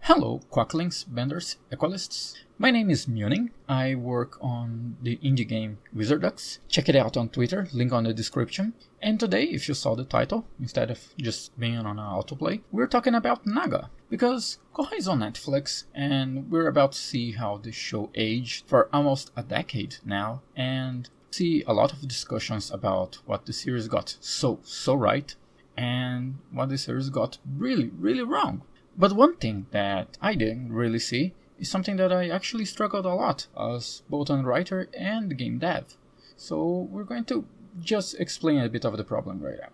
Hello, quacklings, benders, equalists. My name is Munin. I work on the indie game Wizardux. Check it out on Twitter, link on the description. And today, if you saw the title, instead of just being on an autoplay, we're talking about Naga. Because Korra is on Netflix, and we're about to see how the show aged for almost a decade now, and see a lot of discussions about what the series got so right, and what the series got really wrong. But one thing that I didn't really see is something that I actually struggled a lot as both a writer and game dev. So we're going to just explain a bit of the problem right now.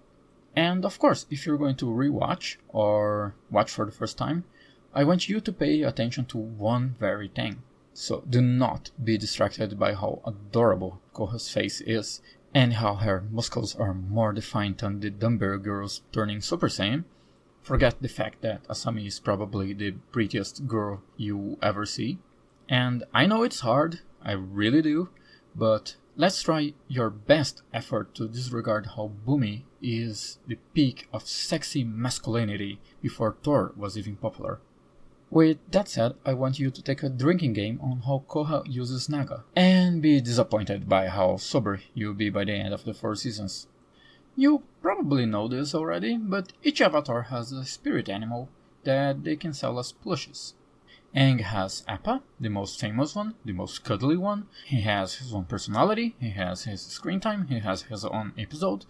And of course, if you're going to rewatch or watch for the first time, I want you to pay attention to one very thing. So do not be distracted by how adorable Korra's face is and how her muscles are more defined than the Dumbbell girls turning Super Saiyan. Forget the fact that Asami is probably the prettiest girl you ever see. And I know it's hard, I really do, but let's try your best effort to disregard how Bumi is the peak of sexy masculinity before Thor was even popular. With that said, I want you to take a drinking game on how Korra uses Naga, and be disappointed by how sober you'll be by the end of the 4 seasons. You probably know this already, but each avatar has a spirit animal that they can sell as plushes. Aang has Appa, the most famous one, the most cuddly one. He has his own personality, he has his screen time, he has his own episode.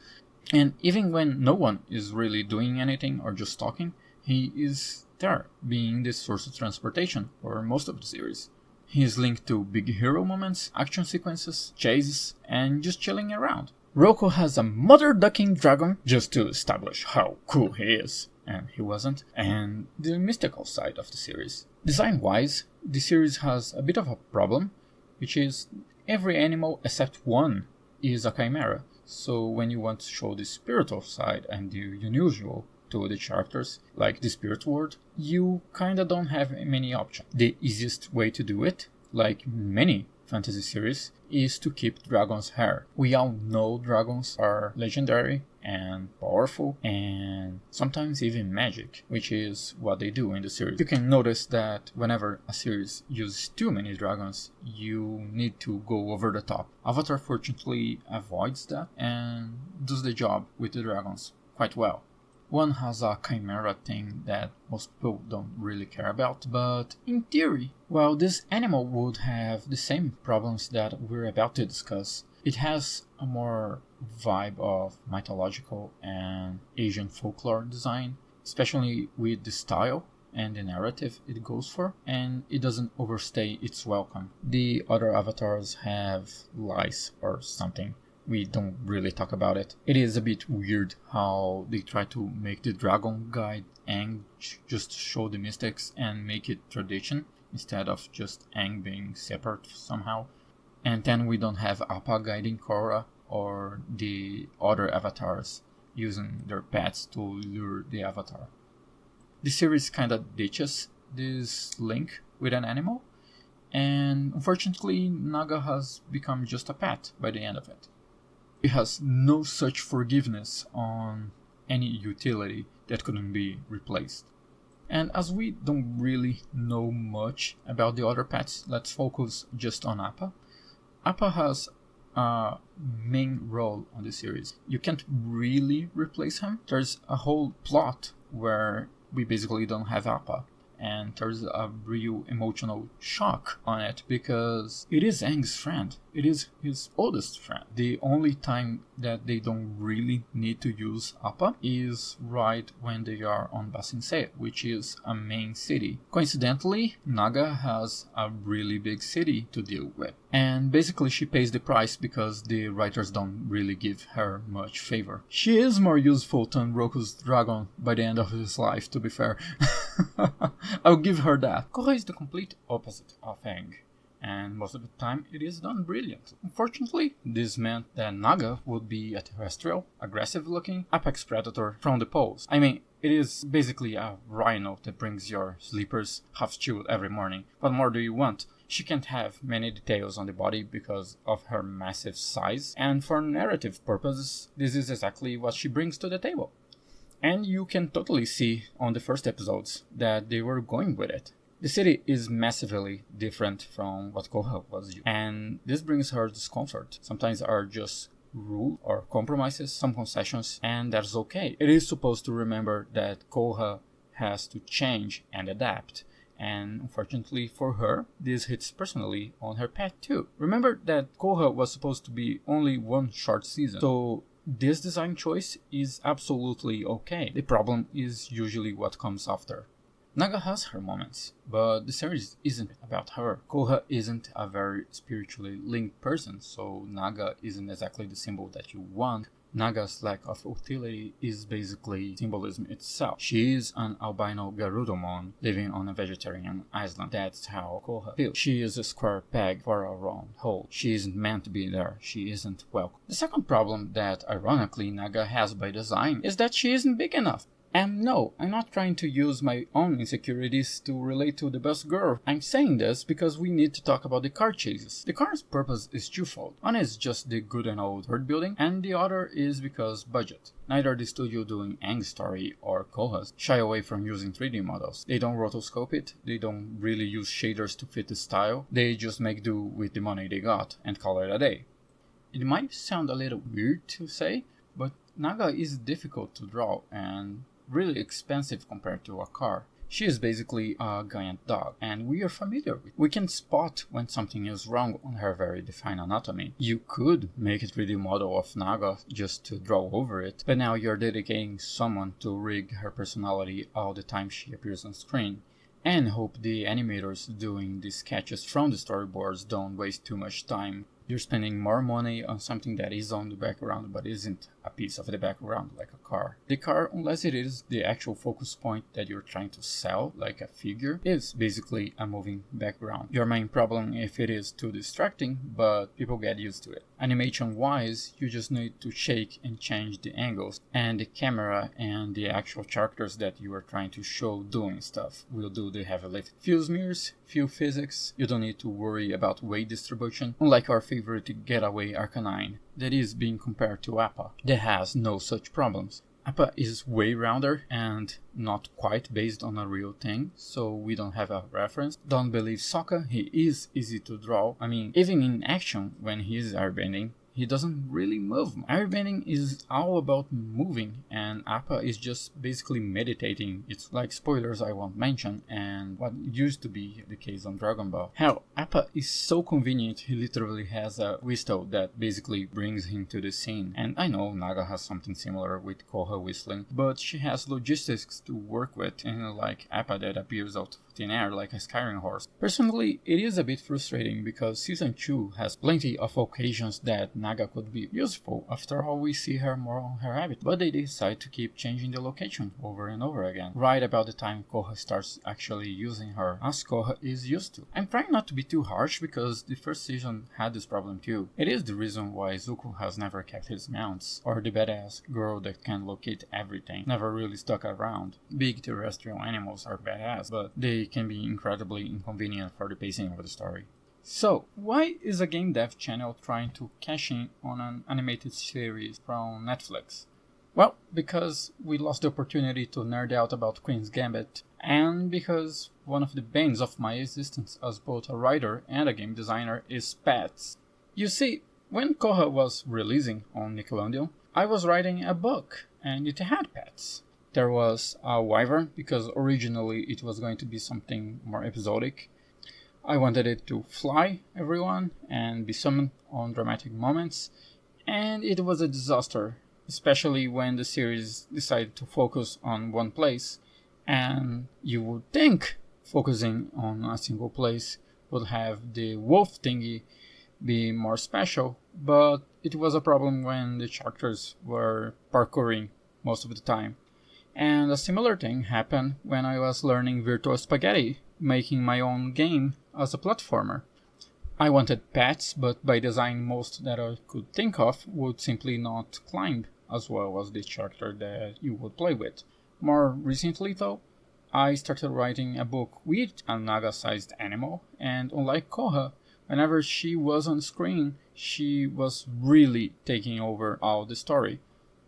And even when no one is really doing anything or just talking, he is there, being the source of transportation for most of the series. He is linked to big hero moments, action sequences, chases, and just chilling around. Roku has a mother-ducking dragon just to establish how cool he is, and he wasn't, and the mystical side of the series. Design-wise, the series has a bit of a problem, which is every animal except one is a chimera, so when you want to show the spiritual side and the unusual to the characters, like the spirit world, you kinda don't have many options. The easiest way to do it, like many fantasy series, is to keep dragons' hair. We all know dragons are legendary and powerful and sometimes even magic, which is what they do in the series. You can notice that whenever a series uses too many dragons, you need to go over the top. Avatar fortunately avoids that and does the job with the dragons quite well. One has a chimera thing that most people don't really care about, but in theory, while this animal would have the same problems that we're about to discuss, it has a more vibe of mythological and Asian folklore design, especially with the style and the narrative it goes for, and it doesn't overstay its welcome. The other avatars have lice or something. We don't really talk about it. It is a bit weird how they try to make the dragon guide Aang just show the mystics and make it tradition instead of just Aang being separate somehow. And then we don't have Appa guiding Korra or the other avatars using their pets to lure the avatar. The series kinda ditches this link with an animal, and unfortunately Naga has become just a pet by the end of it. It has no such forgiveness on any utility that couldn't be replaced. And as we don't really know much about the other pets, let's focus just on Appa. Appa has a main role on the series. You can't really replace him. There's a whole plot where we basically don't have Appa. And there's a real emotional shock on it because it is Aang's friend. It is his oldest friend. The only time that they don't really need to use Appa is right when they are on Ba Sing Se, which is a main city. Coincidentally, Naga has a really big city to deal with. And basically she pays the price because the writers don't really give her much favor. She is more useful than Roku's dragon by the end of his life, to be fair. I'll give her that. Korra is the complete opposite of Aang, and most of the time it is done brilliantly. Unfortunately, this meant that Naga would be a terrestrial, aggressive-looking apex predator from the poles. I mean, it is basically a rhino that brings your sleepers half-chilled every morning. What more do you want? She can't have many details on the body because of her massive size, and for narrative purposes, this is exactly what she brings to the table. And you can totally see on the first episodes that they were going with it. The city is massively different from what Korra was used, and this brings her discomfort. Sometimes are just rules or compromises, some concessions, and that's okay. It is supposed to remember that Korra has to change and adapt. And unfortunately for her, this hits personally on her pet too. Remember that Korra was supposed to be only one short season, so this design choice is absolutely okay. The problem is usually what comes after. Naga has her moments, but the series isn't about her. Korra isn't a very spiritually linked person, so Naga isn't exactly the symbol that you want. Naga's lack of utility is basically symbolism itself. She is an albino Garudamon living on a vegetarian island. That's how Korra feels. She is a square peg for a round hole. She isn't meant to be there. She isn't welcome. The second problem that ironically Naga has by design is that she isn't big enough. And no, I'm not trying to use my own insecurities to relate to the best girl. I'm saying this because we need to talk about the car chases. The car's purpose is twofold. One is just the good and old world building, and the other is because budget. Neither the studio doing Aang's story or Korra's shy away from using 3D models. They don't rotoscope it, they don't really use shaders to fit the style, they just make do with the money they got and call it a day. It might sound a little weird to say, but Naga is difficult to draw and really expensive compared to a car. She is basically a giant dog, and we are familiar with it. We can spot when something is wrong on her very defined anatomy. You could make a 3D model of Naga just to draw over it, but now you're dedicating someone to rig her personality all the time she appears on screen, and hope the animators doing the sketches from the storyboards don't waste too much time. You're spending more money on something that is on the background but isn't a piece of the background like a car. The car, unless it is the actual focus point that you're trying to sell, like a figure, is basically a moving background. Your main problem if it is too distracting, but people get used to it. Animation wise, you just need to shake and change the angles, and the camera and the actual characters that you are trying to show doing stuff will do the heavy lift. Few smears, few physics, you don't need to worry about weight distribution, unlike our favorite getaway Arcanine that is being compared to Appa, that has no such problems. Appa is way rounder and not quite based on a real thing, so we don't have a reference. Don't believe Sokka, he is easy to draw. I mean, even in action when he is airbending, he doesn't really move. Airbending is all about moving, and Appa is just basically meditating. It's like spoilers I won't mention, and what used to be the case on Dragon Ball. Hell, Appa is so convenient, he literally has a whistle that basically brings him to the scene. And I know Naga has something similar with Korra whistling, but she has logistics to work with, and like Appa that appears out of thin air like a Skyrim horse. Personally, it is a bit frustrating because Season 2 has plenty of occasions that Naga could be useful. After all, we see her more on her habit, but they decide to keep changing the location over and over again, right about the time Korra starts actually using her, as Korra is used to. I'm trying not to be too harsh because the first season had this problem too. It is the reason why Zuko has never kept his mounts, or the badass girl that can locate everything, never really stuck around. Big terrestrial animals are badass, but they can be incredibly inconvenient for the pacing of the story. So, why is a game dev channel trying to cash in on an animated series from Netflix? Well, because we lost the opportunity to nerd out about Queen's Gambit, and because one of the banes of my existence as both a writer and a game designer is pets. You see, when Korra was releasing on Nickelodeon, I was writing a book, and it had pets. There was a wyvern, because originally it was going to be something more episodic. I wanted it to fly everyone and be summoned on dramatic moments, and it was a disaster, especially when the series decided to focus on one place, and you would think focusing on a single place would have the wolf thingy be more special, but it was a problem when the characters were parkouring most of the time. And a similar thing happened when I was learning Virtual Spaghetti, making my own game as a platformer. I wanted pets, but by design most that I could think of would simply not climb as well as the character that you would play with. More recently though, I started writing a book with a Naga-sized animal, and unlike Korra, whenever she was on screen, she was really taking over all the story.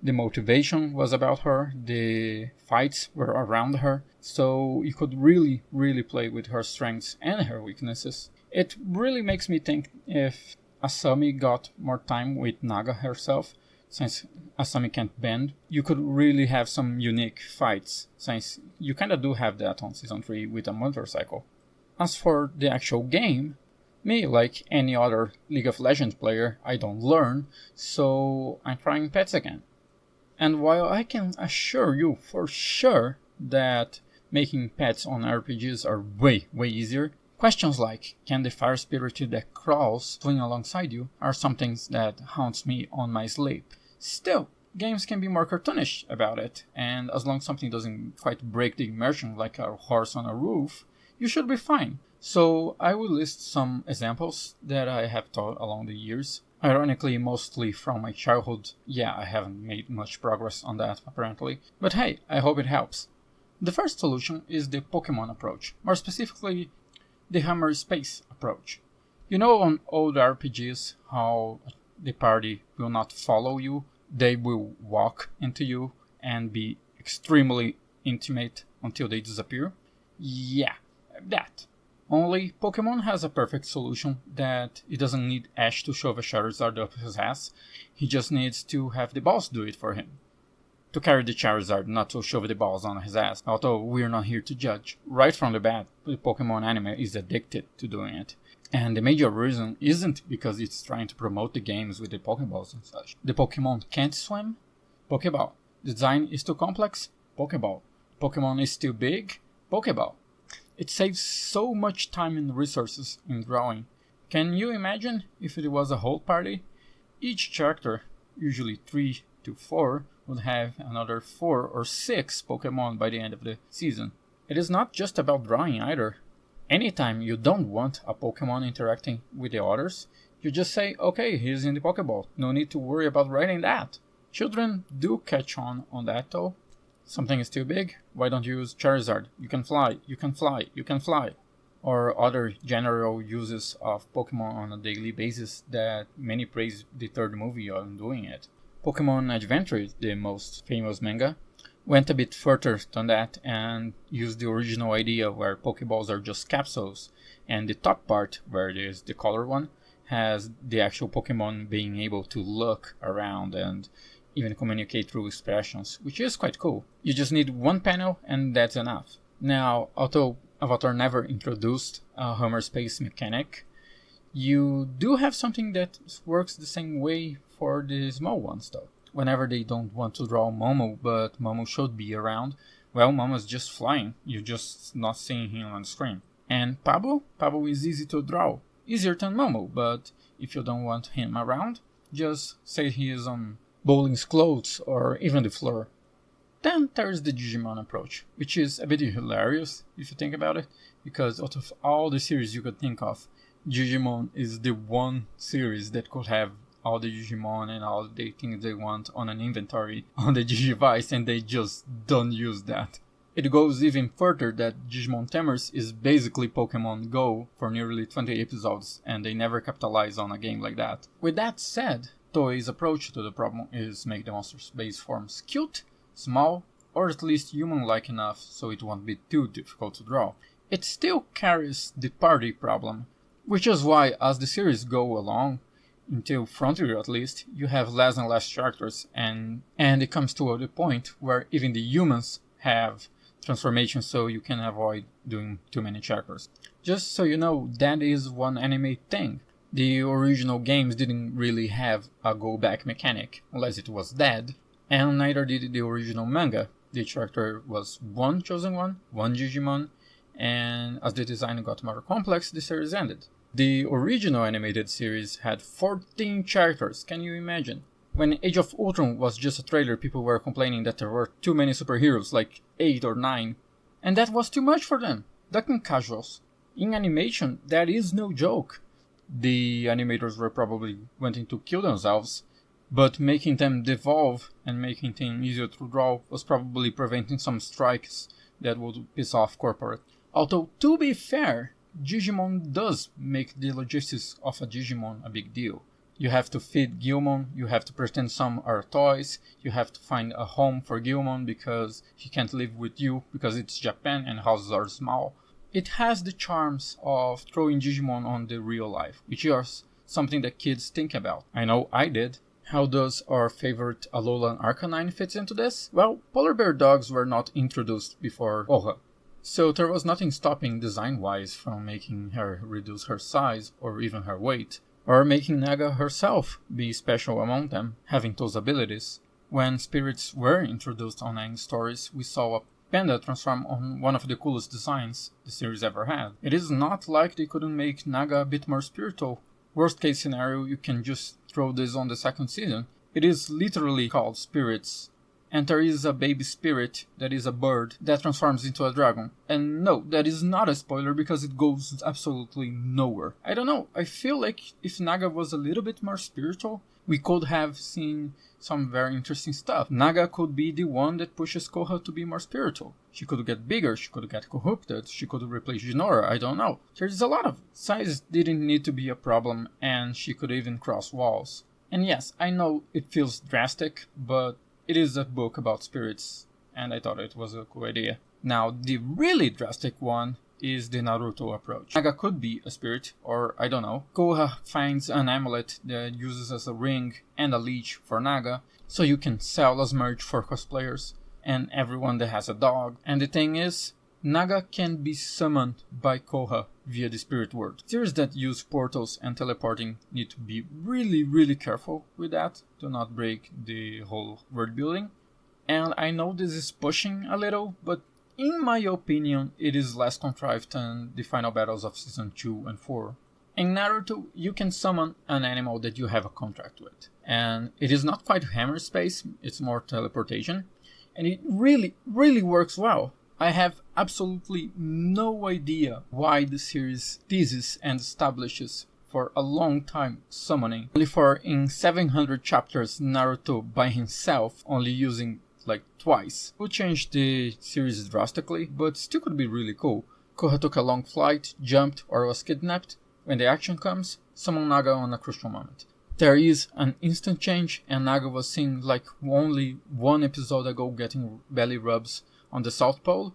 The motivation was about her, the fights were around her, so you could really, really play with her strengths and her weaknesses. It really makes me think if Asami got more time with Naga herself, since Asami can't bend, you could really have some unique fights, since you kinda do have that on Season 3 with a motorcycle. As for the actual game, me, like any other League of Legends player, I don't learn, so I'm trying pets again. And while I can assure you for sure that making pets on RPGs are way, way easier, questions like, can the fire spirit that crawls swing alongside you, are some things that haunts me on my sleep. Still, games can be more cartoonish about it, and as long as something doesn't quite break the immersion like a horse on a roof, you should be fine. So I will list some examples that I have taught along the years. Ironically, mostly from my childhood. Yeah, I haven't made much progress on that, apparently. But hey, I hope it helps. The first solution is the Pokemon approach, more specifically, the Hammer Space approach. You know on old RPGs how the party will not follow you, they will walk into you and be extremely intimate until they disappear? Yeah, that. Only Pokemon has a perfect solution that it doesn't need Ash to shove a Charizard up his ass, he just needs to have the balls do it for him. To carry the Charizard, not to shove the balls on his ass, although we're not here to judge. Right from the bat, the Pokemon anime is addicted to doing it. And the major reason isn't because it's trying to promote the games with the Pokeballs and such. The Pokemon can't swim? Pokeball. The design is too complex? Pokeball. Pokemon is too big? Pokeball. It saves so much time and resources in drawing. Can you imagine if it was a whole party? Each character, usually 3 to 4, would have another 4 or 6 Pokemon by the end of the season. It is not just about drawing either. Anytime you don't want a Pokemon interacting with the others, you just say, okay, he's in the Pokeball. No need to worry about writing that. Children do catch on that though. Something is too big? Why don't you use Charizard? You can fly, you can fly, you can fly. Or other general uses of Pokemon on a daily basis that many praise the third movie on doing it. Pokemon Adventure, the most famous manga, went a bit further than that and used the original idea where Pokeballs are just capsules, and the top part, where it is the color one, has the actual Pokemon being able to look around and even communicate through expressions, which is quite cool. You just need one panel and that's enough. Now, although Avatar never introduced a Hammer Space mechanic, you do have something that works the same way for the small ones though. Whenever they don't want to draw Momo, but Momo should be around, well, Momo's just flying, you're just not seeing him on screen. And Pablo is easy to draw, easier than Momo, but if you don't want him around, just say he is on Bowling's clothes or even the floor. Then there's the Digimon approach, which is a bit hilarious if you think about it, because out of all the series you could think of, Digimon is the one series that could have all the Digimon and all the things they want on an inventory on the Digivice, and they just don't use that. It goes even further that Digimon Tamers is basically Pokemon Go for nearly 20 episodes, and they never capitalize on a game like that. With that said, Toei's approach to the problem is make the monster's base forms cute, small, or at least human-like enough so it won't be too difficult to draw. It still carries the party problem, which is why as the series go along, until Frontier at least, you have less and less characters, and it comes to the point where even the humans have transformations so you can avoid doing too many characters. Just so you know, that is one anime thing. The original games didn't really have a go back mechanic, unless it was dead, and neither did the original manga. The character was one chosen one Digimon, and as the design got more complex, the series ended. The original animated series had 14 characters, can you imagine? When Age of Ultron was just a trailer, people were complaining that there were too many superheroes, like 8 or 9, and that was too much for them. Ducking casuals. In animation, that is no joke. The animators were probably wanting to kill themselves, but making them devolve and making things easier to draw was probably preventing some strikes that would piss off corporate. Although, to be fair, Digimon does make the logistics of a Digimon a big deal. You have to feed Gilmon, you have to pretend some are toys, you have to find a home for Gilmon because he can't live with you because it's Japan and houses are small. It has the charms of throwing Digimon on the real life, which is something that kids think about. I know I did. How does our favorite Alolan Arcanine fit into this? Well, polar bear dogs were not introduced before Korra, so there was nothing stopping design-wise from making her reduce her size or even her weight, or making Naga herself be special among them, having those abilities. When spirits were introduced on Aang stories, we saw a panda transform on one of the coolest designs the series ever had. It is not like they couldn't make Naga a bit more spiritual. Worst case scenario, you can just throw this on the second season. It is literally called Spirits, and there is a baby spirit that is a bird that transforms into a dragon. And no, that is not a spoiler because it goes absolutely nowhere. I don't know, I feel like if Naga was a little bit more spiritual, we could have seen some very interesting stuff. Naga could be the one that pushes Korra to be more spiritual. She could get bigger, she could get corrupted, she could replace Jinora, I don't know. There's a lot of size didn't need to be a problem, and she could even cross walls. And yes, I know it feels drastic, but it is a book about spirits, and I thought it was a cool idea. Now, the really drastic one is the Naruto approach. Naga could be a spirit, or I don't know. Korra finds an amulet that uses as a ring and a leash for Naga, so you can sell as merch for cosplayers and everyone that has a dog. And the thing is, Naga can be summoned by Korra via the spirit world. Series that use portals and teleporting need to be really careful with that to not break the whole world building. And I know this is pushing a little, but in my opinion, it is less contrived than the final battles of Season 2 and 4. In Naruto, you can summon an animal that you have a contract with. And it is not quite hammer space, it's more teleportation. And it really works well. I have absolutely no idea why the series teases and establishes for a long time summoning. Only for in 700 chapters Naruto by himself, only using like twice. Will change the series drastically, but still could be really cool. Korra took a long flight, jumped, or was kidnapped. When the action comes, summon Naga on a crucial moment. There is an instant change, and Naga was seen like only one episode ago getting belly rubs on the South Pole.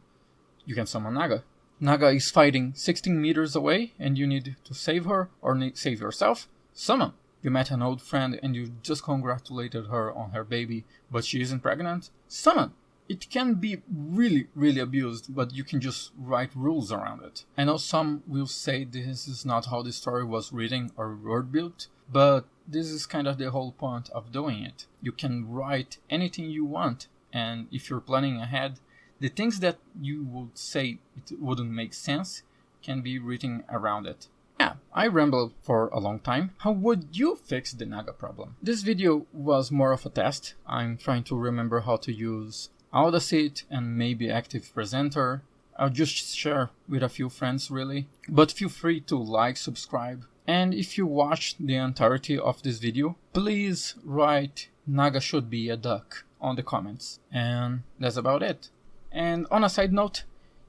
You can summon Naga. Naga is fighting 16 meters away, and you need to save her or save yourself. Summon. You met an old friend and you just congratulated her on her baby, but she isn't pregnant. Summon! It can be really abused, but you can just write rules around it. I know some will say this is not how the story was written or word built, but this is kind of the whole point of doing it. You can write anything you want, and if you're planning ahead, the things that you would say it wouldn't make sense can be written around it. Yeah, I rambled for a long time. How would you fix the Naga problem? This video was more of a test. I'm trying to remember how to use Audacity and maybe Active Presenter. I'll just share with a few friends really. But feel free to like, subscribe. And if you watched the entirety of this video, please write Naga should be a duck on the comments. And that's about it. And on a side note,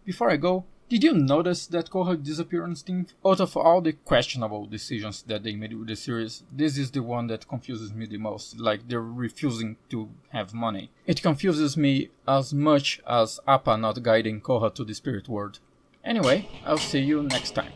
before I go, did you notice that Korra disappearance thing? Out of all the questionable decisions that they made with the series, this is the one that confuses me the most. Like, they're refusing to have money. It confuses me as much as Appa not guiding Korra to the spirit world. Anyway, I'll see you next time.